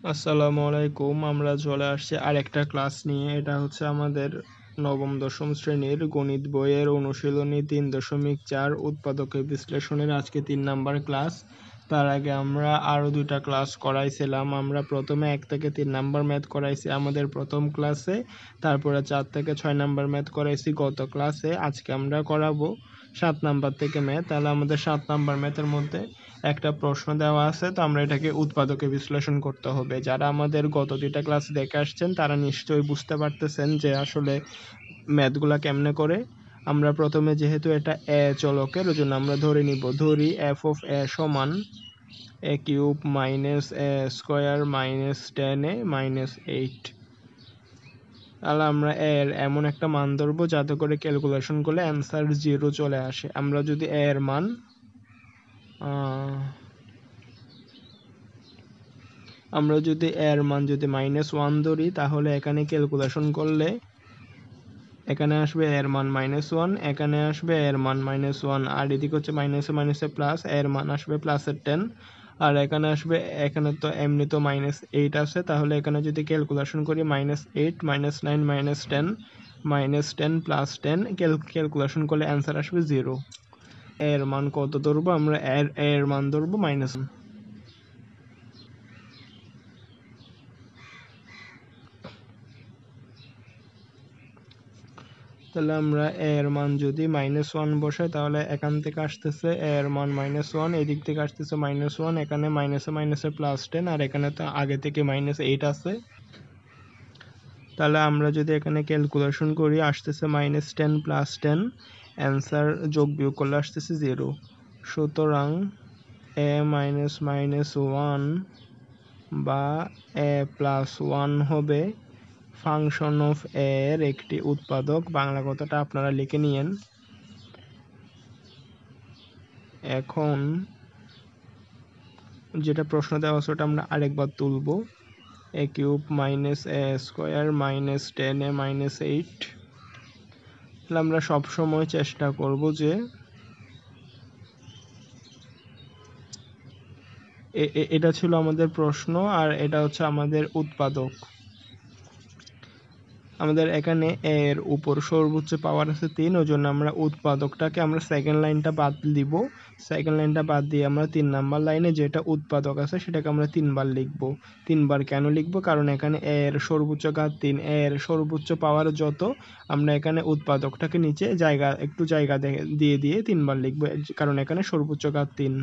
আসসালামু আলাইকুম। আমরা চলে আসছি আরেকটা ক্লাস নিয়ে। এটা হচ্ছে আমাদের নবম দশম শ্রেণীর গণিত বইয়ের অনুশীলনী 3.4 উৎপাদকের বিশ্লেষণের আজকে 3 নাম্বার ক্লাস। তার আগে আমরা আরো 2টা ক্লাস করাইছিলাম। আমরা প্রথমে 1 থেকে 3 নাম্বার ম্যাথ করাইছি আমাদের প্রথম ক্লাসে, তারপরে 4 থেকে 6 নাম্বার ম্যাথ করাইছি গত ক্লাসে। আজকে আমরা করাবো 7 নাম্বার থেকে ম্যাথ। তাহলে আমাদের 7 নাম্বার ম্যাথের মধ্যে একটা প্রশ্ন দেওয়া আছে, তো আমরা এটাকে উৎপাদকে বিশ্লেষণ করতে হবে। যারা আমাদের গত 2টা ক্লাস দেখে আসছেন তারা নিশ্চয়ই বুঝতে পারতেছেন যে আসলে ম্যাথগুলা কেমনে করে। আমরা প্রথমে যেহেতু এটা এ চলকের, ওই জন্য আমরা ধরি এফ অফ এ সমান এ কিউব মাইনাস এ স্কোয়ার মাইনাস 10a মাইনাস 8। তাহলে আমরা এর এমন একটা মান ধরবো যাতে করে ক্যালকুলেশন করলে অ্যান্সার 0 চলে আসে। আমরা যদি এর মান যদি -1 ধরি, তাহলে এখানে ক্যালকুলেশন করলে এখানে আসবে এর মান -1, এখানে আসবে এর মান -1, আর এদিকে হচ্ছে মাইনাসে মাইনাসে প্লাস, এর মান আসবে প্লাসের 10, আর এখানে আসবে, এখানে তো এমনি তো -8 আছে, তাহলে এখানে যদি ক্যালকুলেশন করি -8 -9 -10 -10 প্লাস 10, ক্যালকুলেশন করলে অ্যান্সার আসবে 0। এর মান কত ধরবো আমরা? এর মান ধরবো -1। তাহলে আমরা এর মান যদি -1 বসাই, তাহলে এখান থেকে আসতেছে এর মান -1, এদিক থেকে আসতেছে -1, এখানে মাইনাসে মাইনাসে +10, আর এখানে তো আগে থেকে -8 আছে। তাহলে আমরা যদি এখানে ক্যালকুলেশন করি, আসতেছে -10 + 10, অ্যান্সার যোগ বিয়োগ করলে আসতেছে 0। সুতরাং a -1 বা a + 1 হবে ফাংশন অফ এ এর একটি উৎপাদক। বাংলা কথাটা আপনারা লিখে নিয়েন। এখন যেটা প্রশ্ন দেওয়া আছে ওটা আমরা আরেকবার তুলব। এ কিউব মাইনাস এ স্কোয়ার মাইনাস 10a মাইনাস 8। তাহলে আমরা সবসময় চেষ্টা করব যে এটা ছিল আমাদের প্রশ্ন, আর এটা হচ্ছে আমাদের উৎপাদক। আমাদের এখানে এর উপর সর্বোচ্চ পাওয়ার আছে 3, ওই জন্য আমরা উৎপাদকটাকে আমরা সেকেন্ড লাইনটা বাদ দিব। সেকেন্ড লাইনটা বাদ দিয়ে আমরা 3 নাম্বার লাইনে যেটা উৎপাদক আছে সেটাকে আমরা 3 বার লিখব। 3 বার কেন লিখব? কারণ এখানে এর সর্বোচ্চ ঘাত 3, এর সর্বোচ্চ পাওয়ার যত, আমরা এখানে উৎপাদকটাকে নিচে একটু জায়গা দিয়ে 3 বার লিখব, কারণ এখানে সর্বোচ্চ ঘাত 3।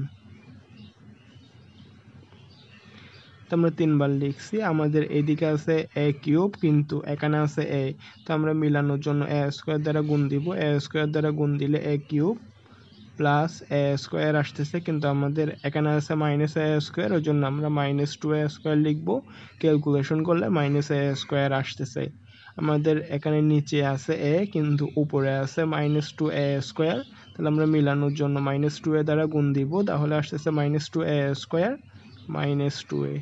তো আমরা 3 বার লিখছি। আমাদের এদিকে আছে এ কিউব, কিন্তু এখানে আছে এ, তো আমরা মিলানোর জন্য এ স্কোয়ার দ্বারা গুণ দিব। এ স্কোয়ার দ্বারা গুণ দিলে এ কিউব প্লাস এ স্কোয়ার আসতেছে, কিন্তু আমাদের এখানে আছে মাইনাস এ স্কোয়ার, ওই জন্য আমরা -2a স্কোয়ার লিখবো। ক্যালকুলেশন করলে -a স্কোয়ার আসতেছে। আমাদের এখানে নিচে আছে এ, কিন্তু উপরে আছে -2a স্কোয়ার, তাহলে আমরা মিলানোর জন্য -2a দ্বারা গুণ দিব, তাহলে আসতেছে -2a স্কোয়ার -2a।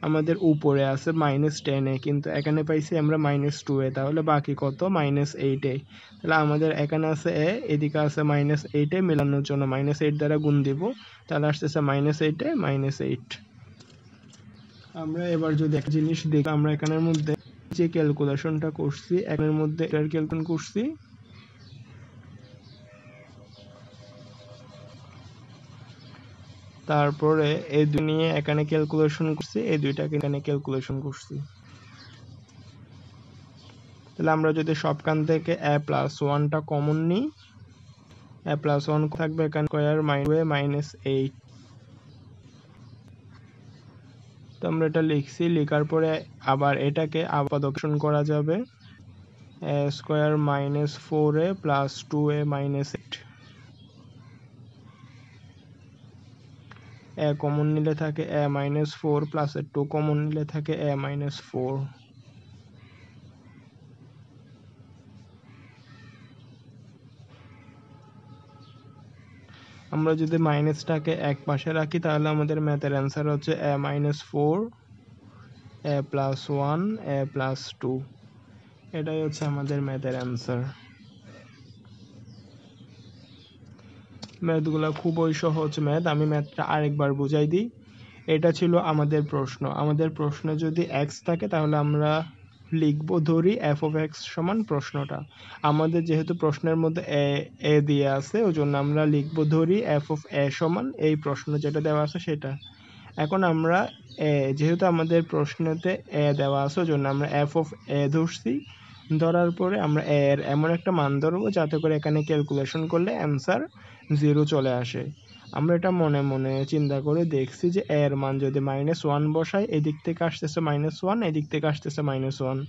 আমাদের উপরে আছে -10a, কিন্তু এখানে পাইছি আমরা -2a, তাহলে বাকি কত? -8a। তাহলে আমাদের এখানে আছে এ, এদিকে আছে -8a, মেলানোর জন্য -8 দ্বারা গুণ দিব, তাহলে আসতেছে -8a -8। আমরা এবার যদি একটা জিনিস দেখি, আমরা এখানের মধ্যে যে ক্যালকুলেশনটা করছি, এখানের মধ্যে এটার ক্যালকুলেশন করছি, তারপরে এই দুই নিয়ে এখানে ক্যালকুলেশন করছি, এই দুইটাকে এখানে ক্যালকুলেশন করছি। তাহলে আমরা যদি সবখান থেকে a+1টা কমন নিই, a+1 থাকবে এখানে স্কয়ার -8। তো আমরা এটা লিখছি, লেখার পরে আবার এটাকে উৎপাদকশন করা যাবে। a square -4a plus 2a -8। a common নিলে থাকে a -4 প্লাস 2 কমন নিলে থাকে a -4। আমরা যদি মাইনাসটাকে এক পাশে রাখি, তাহলে আমাদের ম্যাথের অ্যান্সার হচ্ছে a -4 a+1 a+2। এটাই হচ্ছে আমাদের ম্যাথের অ্যান্সার। ম্যাথগুলো খুবই সহজ ম্যাথ। আমি ম্যাথটা আরেকবার বুঝাই দিই। এটা ছিল আমাদের প্রশ্ন। আমাদের প্রশ্নে যদি x থাকে তাহলে আমরা লিখব ধরি f of x সমান প্রশ্নটা। আমাদের যেহেতু প্রশ্নের মধ্যে a দিয়ে আছে ওই জন্য আমরা লিখব ধরি f of a সমান এই প্রশ্ন যেটা দেওয়া আছে সেটা। এখন আমরা যেহেতু আমাদের প্রশ্নতে a দেওয়া আছে ওই জন্য আমরা f of a ধরছি। ধরার পরে আমরা a এর এমন একটা মান ধরবো যাতে করে এখানে ক্যালকুলেশন করলে অ্যান্সার 0 চলে আসে। আমরা এটা মনে মনে চিন্তা করে দেখছি যে a এর মান যদি -1 বসাই, এদিক থেকে আসতেছে -1, এদিক থেকে আসতেছে -1,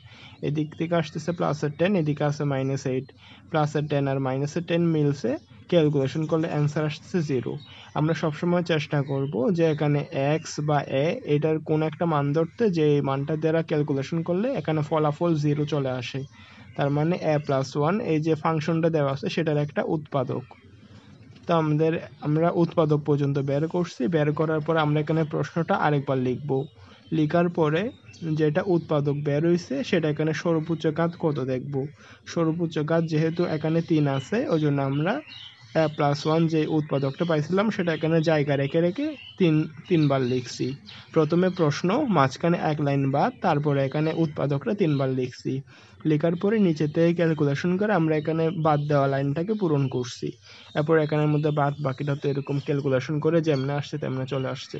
এদিক থেকে আসতেছে +10, এদিকে আছে -8, +10 আর -10 মিলছে, ক্যালকুলেশন করলে অ্যান্সার আসতেছে 0। আমরা সবসময় চেষ্টা করব যে এখানে x বা a এটার কোন একটা মান ধরতে যে এই মানটা দ্বারা ক্যালকুলেশন করলে এখানে ফলাফল 0 চলে আসে। তার মানে a+1 এই যে ফাংশনটা দেওয়া আছে সেটার একটা উৎপাদক। তো আমরা উৎপাদক পর্যন্ত বের করছি। বের করার পর আমরা এখানে প্রশ্নটা আরেকবার লিখব। লেখার পরে যেটা উৎপাদক বের হয়েছে সেটা এখানে সর্বোচ্চ ঘাত কত দেখব। সর্বোচ্চ ঘাত যেহেতু এখানে 3 আছে ওই জন্য আমরা a+1 যে উৎপাদকটা পাইছিলাম সেটা এখানে জায়গা রেখে রেখে তিনবার লিখছি। প্রথমে প্রশ্ন, মাঝখানে এক লাইন বাদ, তারপরে এখানে উৎপাদকটা 3 বার লিখছি। লেখার পরে নিচে থেকে ক্যালকুলেশন করে আমরা এখানে বাদ দেওয়া লাইনটাকে পূরণ করছি। এরপর এখানের মধ্যে বাদ বাকিটা তো এরকম ক্যালকুলেশন করে যেমনে আসছে তেমনে চলে আসছে।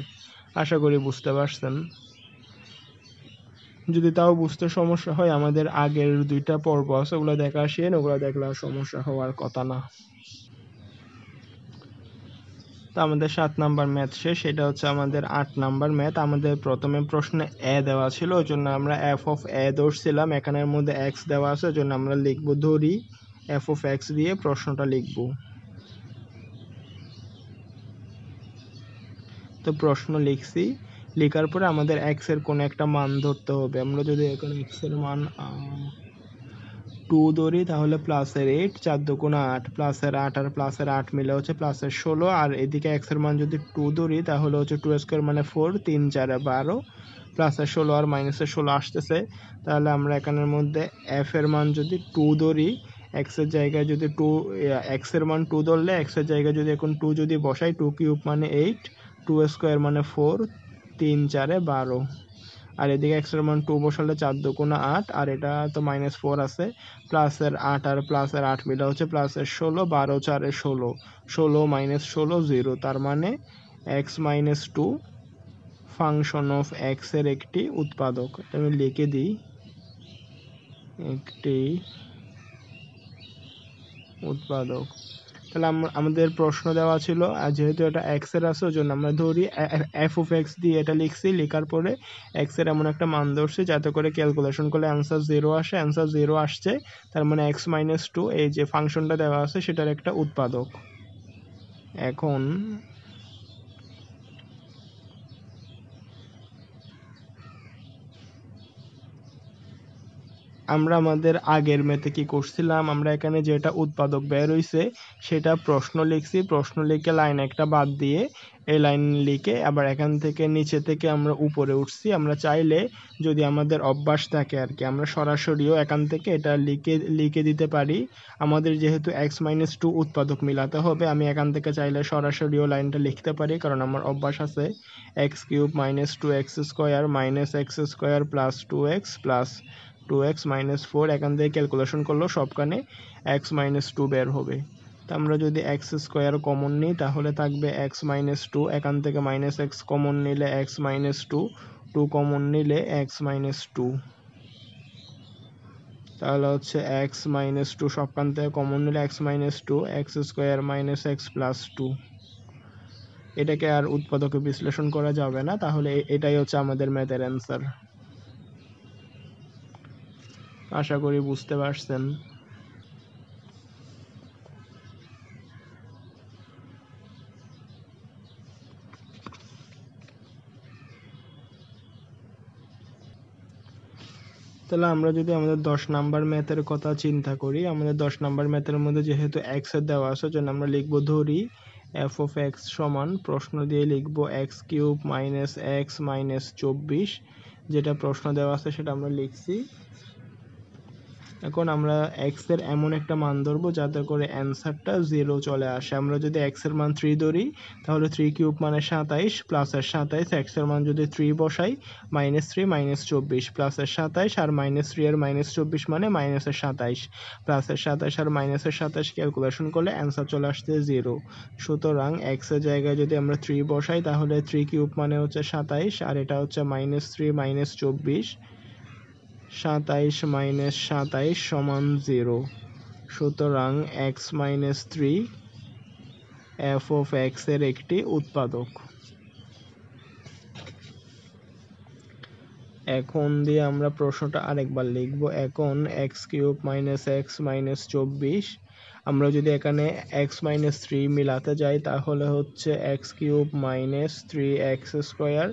আশা করি বুঝতে পারছেন। যদি তাও বুঝতে সমস্যা হয় আমাদের আগের 2টা পর্ব আছে ওগুলো দেখা আসেন, ওগুলো দেখলে আর সমস্যা হওয়ার কথা না। তো আমাদের 7 নাম্বার ম্যাথ শেষ। এটা হচ্ছে আমাদের 8 নাম্বার ম্যাথ। আমাদের প্রথমে প্রশ্নে a দেওয়া ছিল ওই জন্য আমরা f of a ধরছিলাম। এখানের মধ্যে x দেওয়া আছে ওই জন্য আমরা লিখব ধরি f of x দিয়ে প্রশ্নটা লিখব। তো প্রশ্ন লিখছি। লেখার পরে আমাদের x এর কোন একটা মান ধরতে হবে। আমরা যদি এখানে x এর মান 2 ধরি তাহলে প্লাসের 8, 4 দুগুণা 8, প্লাসের 8 আর প্লাসের 8 মিলে হচ্ছে প্লাসের 16, আর এদিকে x এর মান যদি 2 ধরি তাহলে হচ্ছে 2 স্কয়ার মানে 4, 3 4 12, প্লাসের 16 আর মাইনাসের 16 আসতেছে। তাহলে আমরা এখানের মধ্যে f এর মান যদি 2 ধরি, x এর জায়গায় যদি x এর মান 2 ধরলে x এর জায়গায় যদি এখন 2 যদি বসাই, 2 কিউব মানে 8, 2 স্কয়ার মানে 4, 3 4 12, আর এদিকে x এর মান 2 বসালে 4 দুগুণা 8, আর এটা তো -4 আছে, প্লাসের 8 আর প্লাসের 8 মিলে হচ্ছে প্লাসের 16, 12 4 16, 16 - 16 0, তার মানে x - 2 ফাংশন অফ x এর একটি উৎপাদক। আমি লিখে দিই, একটি উৎপাদক। তাহলে আমাদের প্রশ্ন দেওয়া ছিল, আর যেহেতু এটা x এর আছে ওই জন্য আমরা ধরি f of x দিয়ে এটা লিখছি। লেখার পরে x এর এমন একটা মান ধরছি যাতে করে ক্যালকুলেশন করলে অ্যান্সার 0 আসে। অ্যান্সার 0 আসছে, তার মানে x - 2 এই যে ফাংশনটা দেওয়া আছে সেটার একটা উৎপাদক। এখন আমরা আমাদের আগের ম্যাথে কি করছিলাম, আমরা এখানে যেটা উৎপাদক বের হইছে সেটা প্রশ্ন লিখছি। প্রশ্ন লিখে লাইন একটা বাদ দিয়ে এই লাইন লিখে আবার এখান থেকে নিচে থেকে আমরা উপরে উঠছি। আমরা চাইলে যদি আমাদের অভ্যাস থাকে আর কি, আমরা সরাসরিও এখান থেকে এটা লিখে দিতে পারি। আমাদের যেহেতু x - 2 উৎপাদক মিলাতে হবে, আমি এখান থেকে চাইলে সরাসরিও লাইনটা লিখতে পারি, কারণ আমার অভ্যাস আছে x cube - 2x square - x square plus 2x plus 2x - 4, এখান থেকে ক্যালকুলেশন করলেও সবখানে x - 2 বের হবে। তো আমরা যদি x স্কয়ার কমন নিই তাহলে থাকবে x - 2, এখান থেকে -x কমন নিলে x - 2, 2 কমন নিলে x - 2, তাহলে হচ্ছে x - 2 সবখান থেকে কমন নিলে x - 2, x square - x plus 2। এটাকে আর উৎপাদকে বিশ্লেষণ করা যাবে না, তাহলে এটাই হচ্ছে আমাদের ম্যাথের অ্যান্সার। আশা করি বুঝতে পারছেন। তাহলে আমরা যদি আমাদের 10 নাম্বার ম্যাথের কথা চিন্তা করি, আমাদের 10 নাম্বার ম্যাথের মধ্যে যেহেতু x এর দেওয়া আছে জন্য আমরা লিখব ধরি f of x সমান প্রশ্ন দিয়ে লিখব x কিউব - x - 24, যেটা প্রশ্ন দেওয়া আছে সেটা আমরা লিখছি। এখন আমরা x এর এমন একটা মান ধরবো যাতে করে অ্যান্সারটা 0 চলে আসে। আমরা যদি x এর মান 3 ধরি তাহলে 3 কিউব মানে 27 প্লাসের 27, x এর মান যদি 3 বসাই -3 -24 প্লাসের 27 আর -3 এর -24 মানে মাইনাসের 27 প্লাসের 27 আর মাইনাসের 27 ক্যালকুলেশন করলে অ্যান্সার চলে আসছে 0। সুতরাং x এর জায়গায় যদি আমরা 3 বসাই তাহলে 3 কিউব মানে হচ্ছে 27 আর এটা হচ্ছে -3 -24, 27 মাইনাস 27 সমান 0। সুতরাং x minus 3 f of x এর একটি উৎপাদক। এখন দিয়ে আমরা প্রশ্নটা আরেকবার লিখব। এখন x cube minus x minus 24, আমরা যদি এখানে x মাইনাস 3 মিলাতে যাই তাহলে হচ্ছে x cube minus 3x square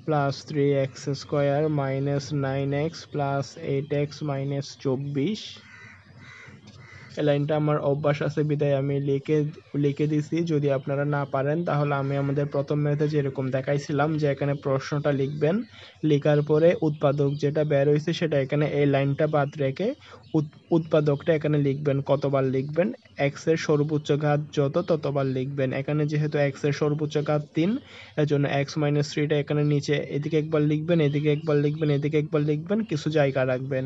plus 3x square minus 9x plus 8x minus 24। এই লাইনটা আমার অভ্যাস আছে বিধায় আমি লিখে দিছি। যদি আপনারা না পারেন তাহলে আমি আমাদের প্রথম ম্যাথে যেরকম দেখাইছিলাম যে এখানে প্রশ্নটা লিখবেন, লেখার পরে উৎপাদক যেটা বের হয়েছে সেটা এখানে এই লাইনটা বাদ রেখে উৎপাদকটা এখানে লিখবেন। কতবার লিখবেন? x এর সর্বোচ্চ ঘাত যত ততবার লিখবেন। এখানে যেহেতু x এর সর্বোচ্চ ঘাত 3, এর জন্য x মাইনাস 3টা এখানে নিচে এদিকে একবার লিখবেন, এদিকে একবার লিখবেন, এদিকে একবার লিখবেন, কিছু জায়গা রাখবেন।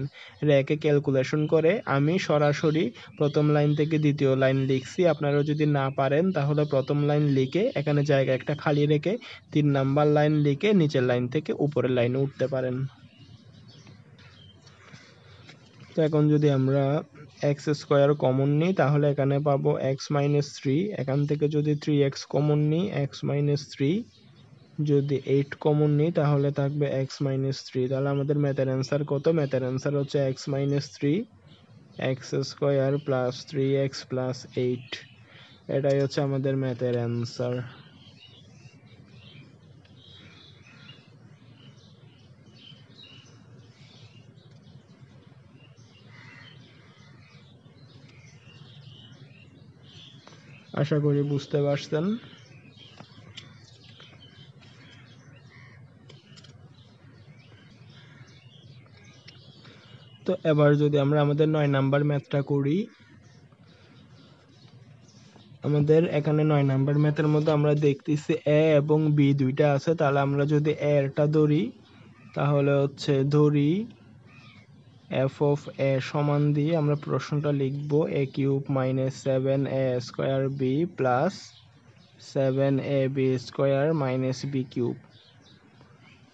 রেখে ক্যালকুলেশন করে আমি সরাসরি প্রথম লাইন থেকে দ্বিতীয় লাইন লিখছি। আপনারা যদি না পারেন তাহলে প্রথম লাইন লিখে এখানে জায়গা একটা খালি রেখে 3 নাম্বার লাইন লিখে নিচের লাইন থেকে উপরের লাইনে উঠতে পারেন। তো এখন যদি আমরা x স্কোয়ার কমন নিই তাহলে এখানে পাবো x মাইনাস 3, এখান থেকে যদি 3x কমন নিই x মাইনাস 3, যদি 8 কমন নিই তাহলে থাকবে x মাইনাস 3। তাহলে আমাদের ম্যাথের অ্যান্সার কত? ম্যাথের অ্যান্সার হচ্ছে x minus 3 x square plus 3x plus 8। এটাই হচ্ছে আমাদের ম্যাথের অ্যান্সার। আশা করি বুঝতে পারছেন। তো এবার যদি আমরা আমাদের 9 নাম্বার ম্যাথটা করি, আমাদের এখানে 9 নাম্বার ম্যাথের মধ্যে আমরা দেখতেছি a এবং b দুইটা আছে। তাহলে আমরা যদি a এরটা ধরি তাহলে হচ্ছে ধরি f of a সমান দিয়ে আমরা প্রশ্নটা লিখব a cube minus 7a square b plus 7ab square minus b cube.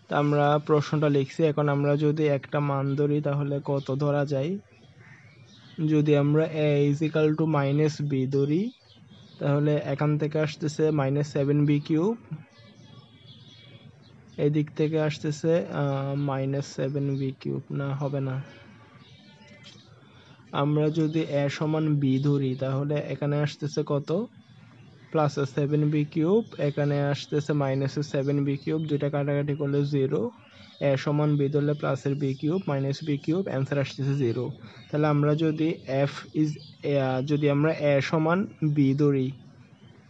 তা আমরা প্রশ্নটা লিখছি। এখন আমরা যদি একটা মান ধরি তাহলে কত ধরা যায়? যদি আমরা a is equal to minus b ধরি তাহলে এখান থেকে আসতেছে মাইনাস 7b কিউব, এদিক থেকে আসতেছে মাইনাস 7b কিউব। না, হবে না। আমরা যদি a সমান b ধরি তাহলে এখানে আসতেছে কত? প্লাস 7b কিউব, এখানে আসতেছে মাইনাস 7b কিউব, দুইটা কাটাকাটি করলে 0। a সমান b ধরলে প্লাসের b cube minus b cube, answer আসতেছে 0। তাহলে আমরা যদি যদি আমরা a সমান b ধরি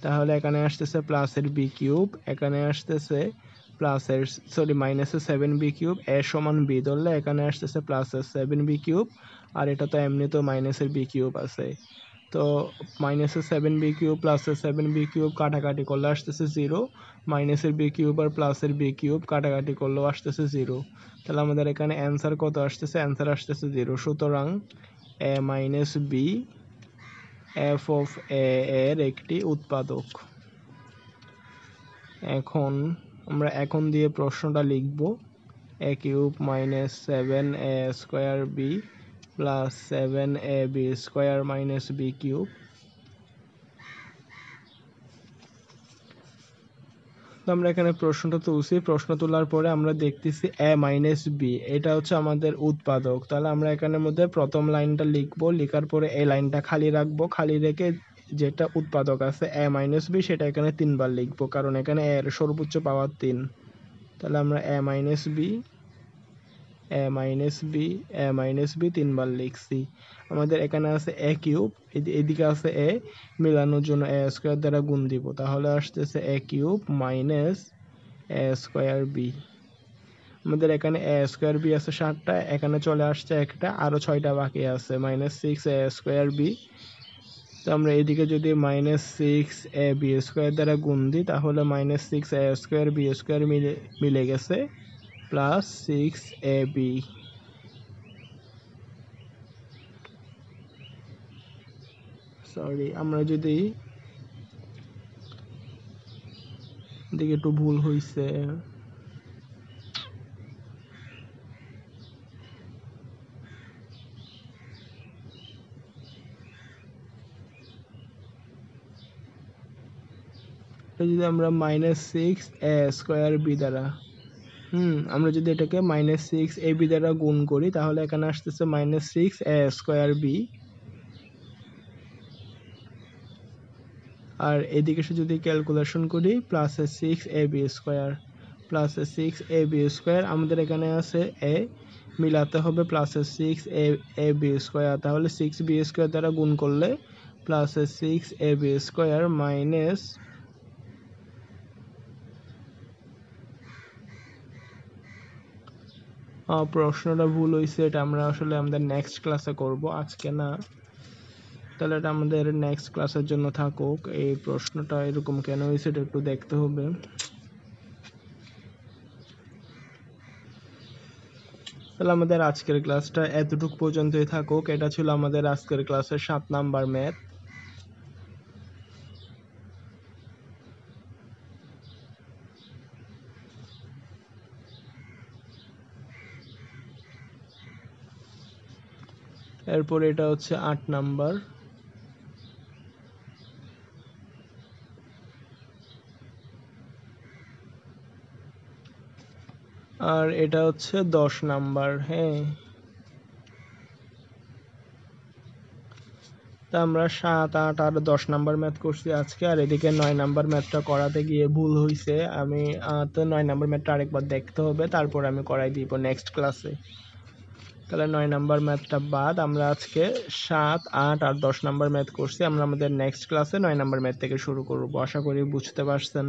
তাহলে এখানে আসতেছে প্লাসের b কিউব, এখানে আসতেছে প্লাসের মাইনাসের 7b কিউব। a সমান b ধরলে এখানে আসতেছে প্লাসের 7b কিউব, আর এটা তো এমনিতেও মাইনাসের b কিউব আছে। তো মাইনাসের 7b কিউব প্লাসের 7b কিউব কাটাকাটি করলে আসতেছে 0, মাইনাসের b কিউব আর প্লাসের b কিউব কাটাকাটি করলেও আসতেছে 0। তাহলে আমাদের এখানে অ্যান্সার কত আসতেছে? অ্যান্সার আসতেছে 0। সুতরাং a minus b f of a এর একটি উৎপাদক। এখন আমরা এখন দিয়ে প্রশ্নটা লিখব a cube minus 7a square b plus 7ab square minus b cube. তো আমরা এখানে প্রশ্নটা তুলছি। প্রশ্ন তোলার পরে আমরা দেখতেছি a মাইনাস b, এটা হচ্ছে আমাদের উৎপাদক। তাহলে আমরা এখানের মধ্যে প্রথম লাইনটা লিখবো, লেখার পরে এই লাইনটা খালি রাখবো, খালি রেখে যেটা উৎপাদক আছে a মাইনাস b সেটা এখানে 3 বার লিখবো, কারণ এখানে a এর সর্বোচ্চ পাওয়ার 3। তাহলে আমরা a minus b a minus b a minus b 3 বার লিখছি। আমাদের এখানে আছে a কিউব, এদিকে আছে a, মেলানোর জন্য a স্কোয়ার দ্বারা গুণ দিব, তাহলে আসতেছে a cube minus a square b। আমাদের এখানে এ স্কোয়ার বি আছে 7টা, এখানে চলে আসছে একটা, আরো 6টা বাকি আছে, -6 এ স্কোয়ার বি। তো আমরা এদিকে যদি -6 এ বি স্কোয়ার দ্বারা গুণ দিই তাহলে -6 এ স্কোয়ার বি স্কোয়ার মিলে গেছে +6 এ বি। সরি, আমরা যদি এদিকে একটু ভুল হয়েছে, যদি আমরা -6 এ স্কোয়ার বি দ্বারা আমরা যদি এটাকে -6 এ বি দ্বারা গুণ করি তাহলে এখানে আসতেছে -6 এ স্কোয়ার বি, আর এদিকে যদি ক্যালকুলেশন করি +6 A B square, +6 A B square, আমাদের এখানে আছে এ, মিলাতে হবে +6 এ বি স্কোয়ার, তাহলে 6 বি স্কোয়ার দ্বারা গুণ করলে +6 এ বি স্কোয়ার মাইনাস প্রশ্নটা ভুল হয়েছে, এটা আমরা আসলে আমাদের নেক্সট ক্লাসে করব, আজকে না। তাহলে এটা আমাদের নেক্সট ক্লাসের জন্য থাকুক। এই প্রশ্নটা এরকম কেন হয়েছে এটা একটু দেখতে হবে। তাহলে আমাদের আজকের ক্লাসটা এতটুকু পর্যন্তই থাকুক। এটা ছিল আমাদের আজকের ক্লাসের 7 নাম্বার ম্যাথ। এরপর এটা হচ্ছে 8 নাম্বার, আর এটা হচ্ছে 10 নাম্বার। হ্যাঁ, তা আমরা 7, 8 আর 10 নাম্বার ম্যাথ করছি আজকে, আর এদিকে 9 নাম্বার ম্যাথটা করাতে গিয়ে ভুল হয়েছে। আমি তো 9 নাম্বার ম্যাথটা আরেকবার দেখতে হবে, তারপর আমি করাই দিব নেক্সট ক্লাসে। তাহলে 9 নাম্বার ম্যাথটা বাদ, আমরা আজকে 7, 8 আর 10 নাম্বার ম্যাথ করছি। আমরা আমাদের নেক্সট ক্লাসে 9 নাম্বার ম্যাথ থেকে শুরু করব। আশা করি বুঝতে পারছেন।